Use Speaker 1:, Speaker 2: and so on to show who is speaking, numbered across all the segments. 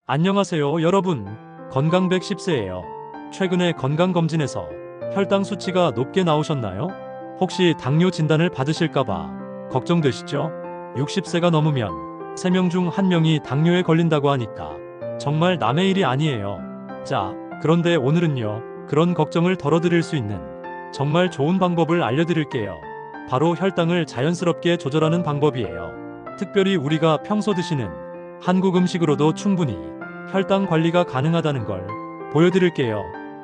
Speaker 1: 안녕하세요, 여러분. 건강 110세예요. 최근에 건강검진에서 혈당 수치가 높게 나오셨나요? 혹시 당뇨 진단을 받으실까봐 걱정되시죠? 60세가 넘으면 3명 중 1명이 당뇨에 걸린다고 하니까 정말 남의 일이 아니에요. 자, 그런데 오늘은요, 그런 걱정을 덜어드릴 수 있는 정말 좋은 방법을 알려드릴게요. 바로 혈당을 자연스럽게 조절하는 방법이에요. 특별히 우리가 평소 드시는 한국 음식으로도 충분히 혈당 관리가 가능하다는 걸 보여드릴게요.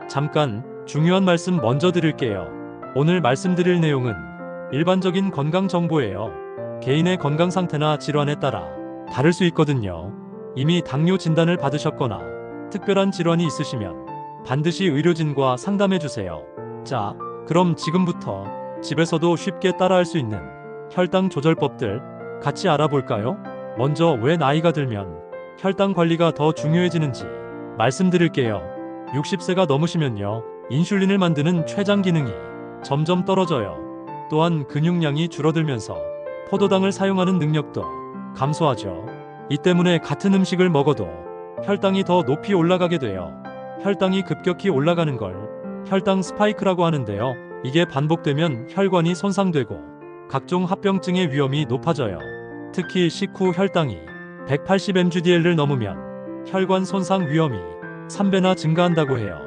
Speaker 1: 잠깐 중요한 말씀 먼저 드릴게요. 오늘 말씀드릴 내용은 일반적인 건강 정보예요. 개인의 건강 상태나 질환에 따라 다를 수 있거든요. 이미 당뇨 진단을 받으셨거나 특별한 질환이 있으시면 반드시 의료진과 상담해 주세요. 자, 그럼 지금부터 집에서도 쉽게 따라할 수 있는 혈당 조절법들 같이 알아볼까요? 먼저 왜 나이가 들면 혈당 관리가 더 중요해지는지 말씀드릴게요. 60세가 넘으시면요, 인슐린을 만드는 췌장 기능이 점점 떨어져요. 또한 근육량이 줄어들면서 포도당을 사용하는 능력도 감소하죠. 이 때문에 같은 음식을 먹어도 혈당이 더 높이 올라가게 돼요. 혈당이 급격히 올라가는 걸 혈당 스파이크라고 하는데요. 이게 반복되면 혈관이 손상되고 각종 합병증의 위험이 높아져요. 특히 식후 혈당이 180mg/dl를 넘으면 혈관 손상 위험이 3배나 증가한다고 해요.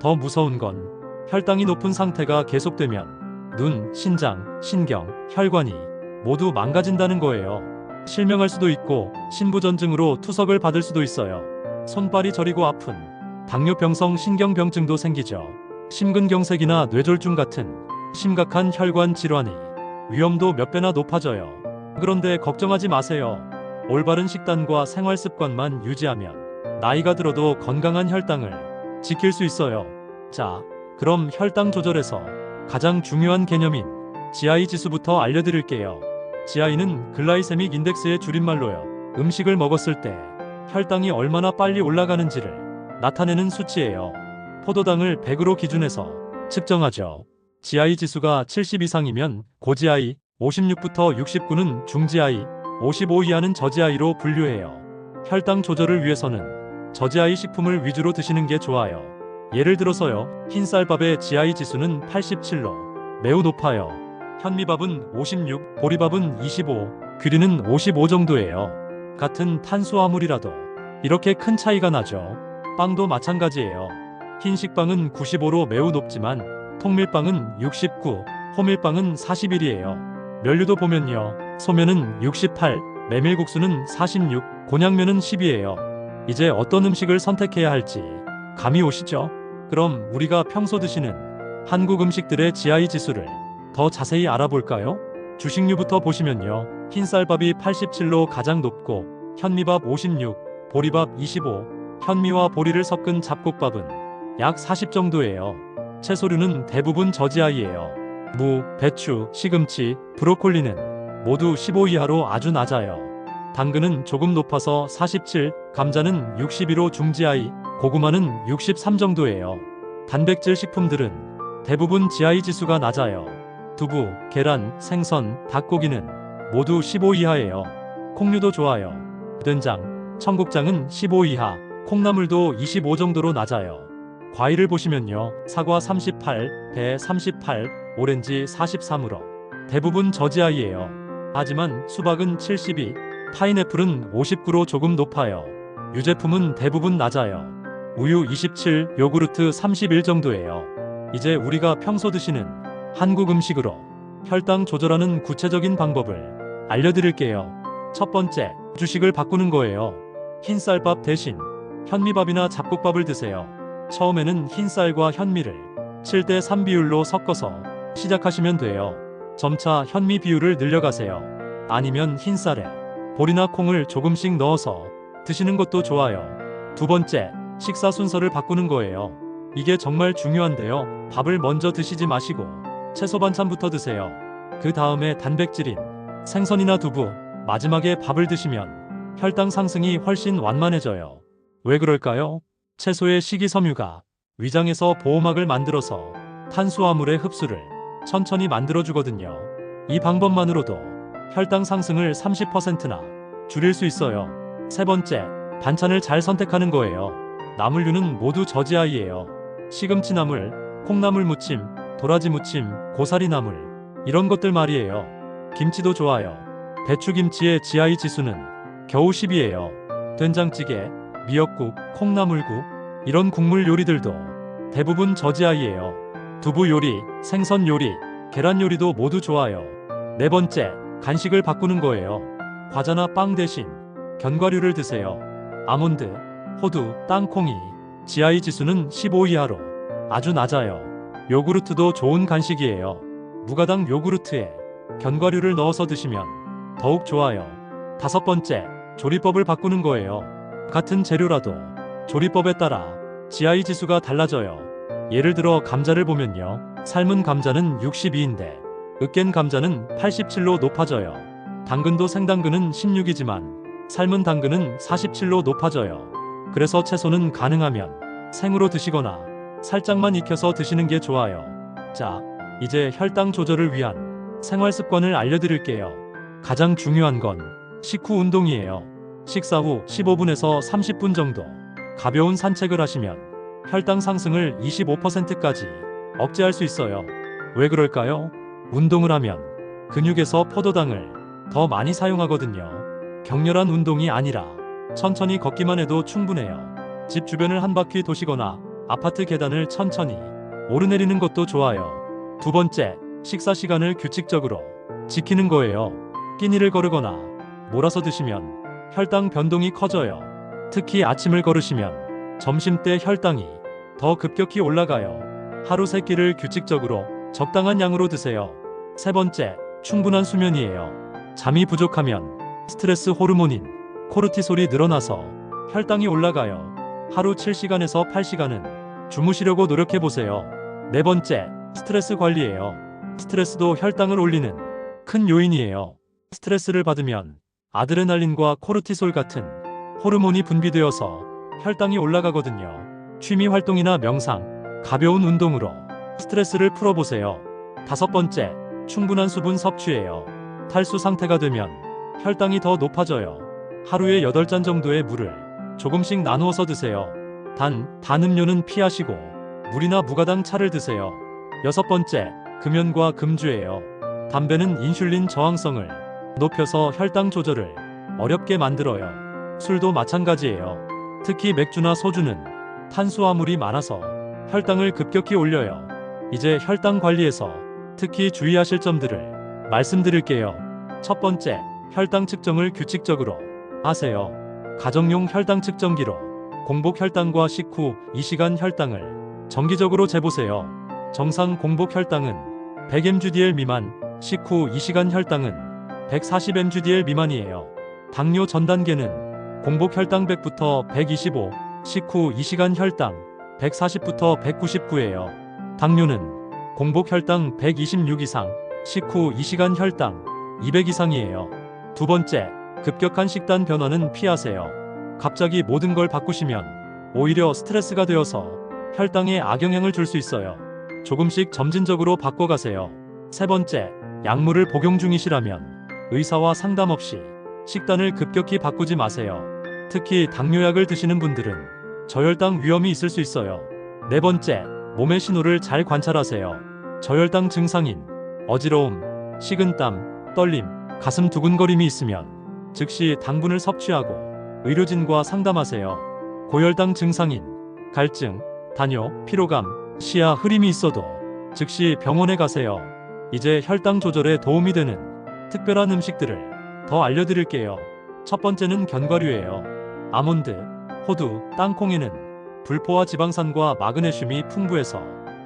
Speaker 1: 더 무서운 건 혈당이 높은 상태가 계속되면 눈, 신장, 신경, 혈관이 모두 망가진다는 거예요. 실명할 수도 있고 신부전증으로 투석을 받을 수도 있어요. 손발이 저리고 아픈 당뇨병성 신경병증도 생기죠. 심근경색이나 뇌졸중 같은 심각한 혈관 질환이 위험도 몇 배나 높아져요. 그런데 걱정하지 마세요. 올바른 식단과 생활 습관만 유지하면 나이가 들어도 건강한 혈당을 지킬 수 있어요. 자, 그럼 혈당 조절에서 가장 중요한 개념인 GI 지수부터 알려드릴게요. GI는 글라이세믹 인덱스의 줄임말로요. 음식을 먹었을 때 혈당이 얼마나 빨리 올라가는지를 나타내는 수치예요. 포도당을 100으로 기준해서 측정하죠. GI 지수가 70 이상이면 고GI, 56부터 69는 중GI, 55 이하는 저GI로 분류해요. 혈당 조절을 위해서는 저GI 식품을 위주로 드시는 게 좋아요. 예를 들어서요, 흰쌀밥의 GI 지수는 87로 매우 높아요. 현미밥은 56, 보리밥은 25, 귀리는 55 정도예요. 같은 탄수화물이라도 이렇게 큰 차이가 나죠. 빵도 마찬가지예요. 흰식빵은 95로 매우 높지만 통밀빵은 69, 호밀빵은 41이에요. 면류도 보면요, 소면은 68, 메밀국수는 46, 곤약면은 10이에요. 이제 어떤 음식을 선택해야 할지 감이 오시죠? 그럼 우리가 평소 드시는 한국 음식들의 GI 지수를 더 자세히 알아볼까요? 주식류부터 보시면요, 흰쌀밥이 87로 가장 높고 현미밥 56, 보리밥 25, 현미와 보리를 섞은 잡곡밥은 약 40 정도예요. 채소류는 대부분 저GI예요. 무, 배추, 시금치, 브로콜리는 모두 15 이하로 아주 낮아요. 당근은 조금 높아서 47, 감자는 62로 중GI, 고구마는 63 정도예요. 단백질 식품들은 대부분 GI 지수가 낮아요. 두부, 계란, 생선, 닭고기는 모두 15 이하예요. 콩류도 좋아요. 된장, 청국장은 15 이하, 콩나물도 25 정도로 낮아요. 과일을 보시면요, 사과 38, 배 38, 오렌지 43으로 대부분 저GI예요. 하지만 수박은 72, 파인애플은 59로 조금 높아요. 유제품은 대부분 낮아요. 우유 27, 요구르트 31 정도예요. 이제 우리가 평소 드시는 한국 음식으로 혈당 조절하는 구체적인 방법을 알려드릴게요. 첫 번째, 주식을 바꾸는 거예요. 흰쌀밥 대신 현미밥이나 잡곡밥을 드세요. 처음에는 흰쌀과 현미를 7대 3 비율로 섞어서 시작하시면 돼요. 점차 현미 비율을 늘려가세요. 아니면 흰쌀에 보리나 콩을 조금씩 넣어서 드시는 것도 좋아요. 두 번째, 식사 순서를 바꾸는 거예요. 이게 정말 중요한데요. 밥을 먼저 드시지 마시고 채소 반찬부터 드세요. 그 다음에 단백질인 생선이나 두부, 마지막에 밥을 드시면 혈당 상승이 훨씬 완만해져요. 왜 그럴까요? 채소의 식이섬유가 위장에서 보호막을 만들어서 탄수화물의 흡수를 천천히 만들어주거든요. 이 방법만으로도 혈당 상승을 30%나 줄일 수 있어요. 세 번째, 반찬을 잘 선택하는 거예요. 나물류는 모두 저지아이예요. 시금치 나물, 콩나물 무침, 도라지 무침, 고사리 나물 이런 것들 말이에요. 김치도 좋아요. 배추김치의 GI 지수는 겨우 10이에요. 된장찌개, 미역국, 콩나물국 이런 국물 요리들도 대부분 저지아이예요. 두부 요리, 생선 요리, 계란 요리도 모두 좋아요. 네 번째, 간식을 바꾸는 거예요. 과자나 빵 대신 견과류를 드세요. 아몬드, 호두, 땅콩이 GI 지수는 15 이하로 아주 낮아요. 요구르트도 좋은 간식이에요. 무가당 요구르트에 견과류를 넣어서 드시면 더욱 좋아요. 다섯 번째, 조리법을 바꾸는 거예요. 같은 재료라도 조리법에 따라 GI 지수가 달라져요. 예를 들어 감자를 보면요. 삶은 감자는 62인데 으깬 감자는 87로 높아져요. 당근도 생당근은 16이지만 삶은 당근은 47로 높아져요. 그래서 채소는 가능하면 생으로 드시거나 살짝만 익혀서 드시는 게 좋아요. 자, 이제 혈당 조절을 위한 생활 습관을 알려드릴게요. 가장 중요한 건 식후 운동이에요. 식사 후 15분에서 30분 정도 가벼운 산책을 하시면 혈당 상승을 25%까지 억제할 수 있어요. 왜 그럴까요? 운동을 하면 근육에서 포도당을 더 많이 사용하거든요. 격렬한 운동이 아니라 천천히 걷기만 해도 충분해요. 집 주변을 한 바퀴 도시거나 아파트 계단을 천천히 오르내리는 것도 좋아요. 두 번째, 식사 시간을 규칙적으로 지키는 거예요. 끼니를 거르거나 몰아서 드시면 혈당 변동이 커져요. 특히 아침을 거르시면 점심때 혈당이 더 급격히 올라가요. 하루 3끼를 규칙적으로 적당한 양으로 드세요. 세 번째, 충분한 수면이에요. 잠이 부족하면 스트레스 호르몬인 코르티솔이 늘어나서 혈당이 올라가요. 하루 7시간에서 8시간은 주무시려고 노력해보세요. 네 번째, 스트레스 관리예요. 스트레스도 혈당을 올리는 큰 요인이에요. 스트레스를 받으면 아드레날린과 코르티솔 같은 호르몬이 분비되어서 혈당이 올라가거든요. 취미 활동이나 명상, 가벼운 운동으로 스트레스를 풀어보세요. 다섯 번째, 충분한 수분 섭취예요. 탈수 상태가 되면 혈당이 더 높아져요. 하루에 8잔 정도의 물을 조금씩 나누어서 드세요. 단 음료는 피하시고 물이나 무가당 차를 드세요. 여섯 번째, 금연과 금주예요. 담배는 인슐린 저항성을 높여서 혈당 조절을 어렵게 만들어요. 술도 마찬가지예요. 특히 맥주나 소주는 탄수화물이 많아서 혈당을 급격히 올려요. 이제 혈당 관리에서 특히 주의하실 점들을 말씀드릴게요. 첫 번째, 혈당 측정을 규칙적으로 하세요. 가정용 혈당 측정기로 공복 혈당과 식후 2시간 혈당을 정기적으로 재보세요. 정상 공복 혈당은 100mgdL 미만, 식후 2시간 혈당은 140mgdL 미만이에요. 당뇨 전 단계는 공복 혈당 100부터 125, 식후 2시간 혈당 140부터 199예요. 당뇨는 공복 혈당 126 이상, 식후 2시간 혈당 200 이상이에요. 두 번째, 급격한 식단 변화는 피하세요. 갑자기 모든 걸 바꾸시면 오히려 스트레스가 되어서 혈당에 악영향을 줄 수 있어요. 조금씩 점진적으로 바꿔가세요. 세 번째, 약물을 복용 중이시라면 의사와 상담 없이 식단을 급격히 바꾸지 마세요. 특히 당뇨약을 드시는 분들은 저혈당 위험이 있을 수 있어요. 네 번째, 몸의 신호를 잘 관찰하세요. 저혈당 증상인 어지러움, 식은땀, 떨림, 가슴 두근거림이 있으면 즉시 당분을 섭취하고 의료진과 상담하세요. 고혈당 증상인 갈증, 다뇨, 피로감, 시야 흐림이 있어도 즉시 병원에 가세요. 이제 혈당 조절에 도움이 되는 특별한 음식들을 더 알려드릴게요. 첫 번째는 견과류예요. 아몬드, 호두, 땅콩에는 불포화 지방산과 마그네슘이 풍부해서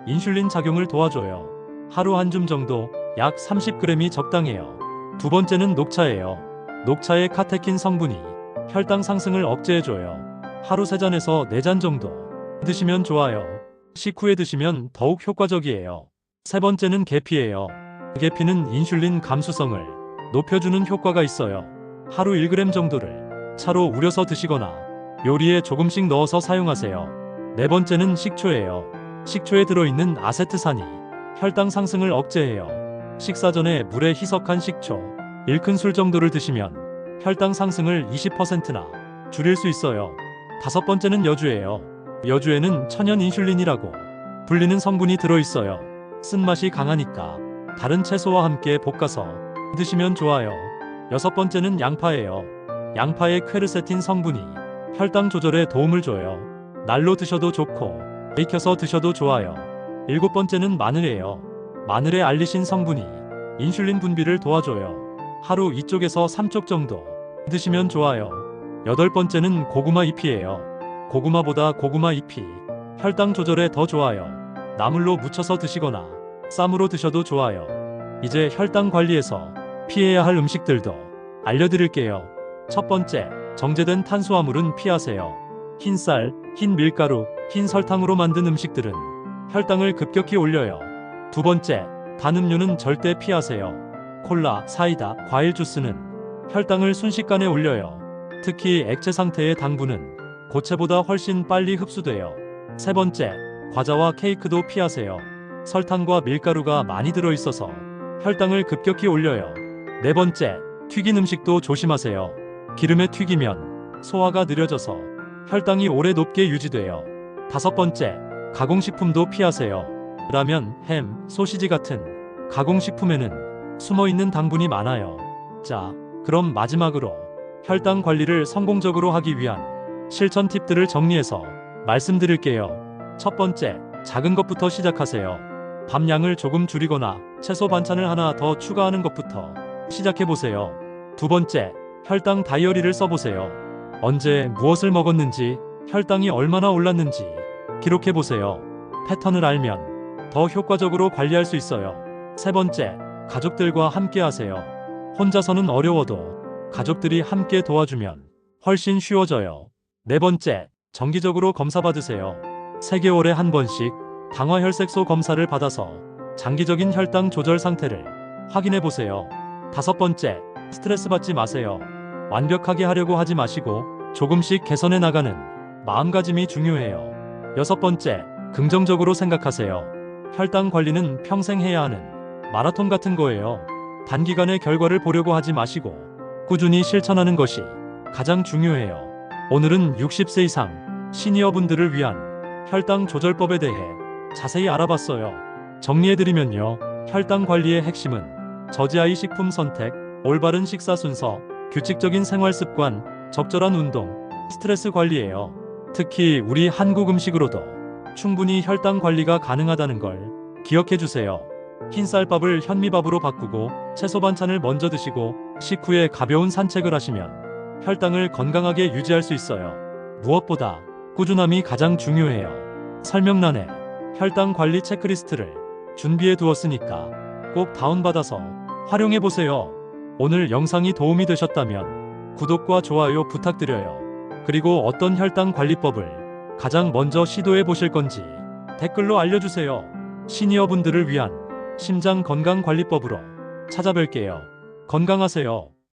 Speaker 1: 인슐린 작용을 도와줘요. 하루 한 줌 정도 약 30g이 적당해요. 두 번째는 녹차예요. 녹차의 카테킨 성분이 혈당 상승을 억제해줘요. 하루 3잔에서 4잔 정도 드시면 좋아요. 식후에 드시면 더욱 효과적이에요. 세 번째는 계피예요. 계피는 인슐린 감수성을 높여주는 효과가 있어요. 하루 1g 정도를 차로 우려서 드시거나 요리에 조금씩 넣어서 사용하세요. 네 번째는 식초예요. 식초에 들어있는 아세트산이 혈당 상승을 억제해요. 식사 전에 물에 희석한 식초 1큰술 정도를 드시면 혈당 상승을 20%나 줄일 수 있어요. 다섯 번째는 여주예요. 여주에는 천연 인슐린이라고 불리는 성분이 들어있어요. 쓴맛이 강하니까 다른 채소와 함께 볶아서 드시면 좋아요. 여섯 번째는 양파예요. 양파의 퀘르세틴 성분이 혈당 조절에 도움을 줘요. 날로 드셔도 좋고 익혀서 드셔도 좋아요. 일곱 번째는 마늘이에요. 마늘의 알리신 성분이 인슐린 분비를 도와줘요. 하루 2쪽에서 3쪽 정도 드시면 좋아요. 여덟 번째는 고구마 잎이에요. 고구마보다 고구마 잎이 혈당 조절에 더 좋아요. 나물로 무쳐서 드시거나 쌈으로 드셔도 좋아요. 이제 혈당 관리에서 피해야 할 음식들도 알려드릴게요. 첫 번째, 정제된 탄수화물은 피하세요. 흰쌀, 흰 밀가루, 흰 설탕으로 만든 음식들은 혈당을 급격히 올려요. 두 번째, 단 음료는 절대 피하세요. 콜라, 사이다, 과일 주스는 혈당을 순식간에 올려요. 특히 액체 상태의 당분은 고체보다 훨씬 빨리 흡수돼요. 세 번째, 과자와 케이크도 피하세요. 설탕과 밀가루가 많이 들어있어서 혈당을 급격히 올려요. 네 번째, 튀긴 음식도 조심하세요. 기름에 튀기면 소화가 느려져서 혈당이 오래 높게 유지돼요. 다섯 번째, 가공식품도 피하세요. 라면, 햄, 소시지 같은 가공식품에는 숨어있는 당분이 많아요. 자, 그럼 마지막으로 혈당 관리를 성공적으로 하기 위한 실천 팁들을 정리해서 말씀드릴게요. 첫 번째, 작은 것부터 시작하세요. 밥 양을 조금 줄이거나 채소 반찬을 하나 더 추가하는 것부터 시작해보세요. 두 번째, 혈당 다이어리를 써보세요. 언제 무엇을 먹었는지, 혈당이 얼마나 올랐는지 기록해보세요. 패턴을 알면 더 효과적으로 관리할 수 있어요. 세 번째, 가족들과 함께 하세요. 혼자서는 어려워도 가족들이 함께 도와주면 훨씬 쉬워져요. 네 번째, 정기적으로 검사받으세요. 3개월에 한 번씩 당화혈색소 검사를 받아서 장기적인 혈당 조절 상태를 확인해보세요. 다섯 번째, 스트레스 받지 마세요. 완벽하게 하려고 하지 마시고 조금씩 개선해 나가는 마음가짐이 중요해요. 여섯 번째, 긍정적으로 생각하세요. 혈당 관리는 평생 해야 하는 마라톤 같은 거예요. 단기간에 결과를 보려고 하지 마시고 꾸준히 실천하는 것이 가장 중요해요. 오늘은 60세 이상 시니어분들을 위한 혈당 조절법에 대해 자세히 알아봤어요. 정리해드리면요. 혈당 관리의 핵심은 저지아이 식품 선택, 올바른 식사 순서, 규칙적인 생활 습관, 적절한 운동, 스트레스 관리예요. 특히 우리 한국 음식으로도 충분히 혈당 관리가 가능하다는 걸 기억해주세요. 흰쌀밥을 현미밥으로 바꾸고 채소 반찬을 먼저 드시고 식후에 가벼운 산책을 하시면 혈당을 건강하게 유지할 수 있어요. 무엇보다 꾸준함이 가장 중요해요. 설명란에 혈당 관리 체크리스트를 준비해 두었으니까 꼭 다운받아서 활용해보세요. 오늘 영상이 도움이 되셨다면 구독과 좋아요 부탁드려요. 그리고 어떤 혈당 관리법을 가장 먼저 시도해 보실 건지 댓글로 알려주세요. 시니어분들을 위한 심장 건강 관리법으로 찾아뵐게요. 건강하세요.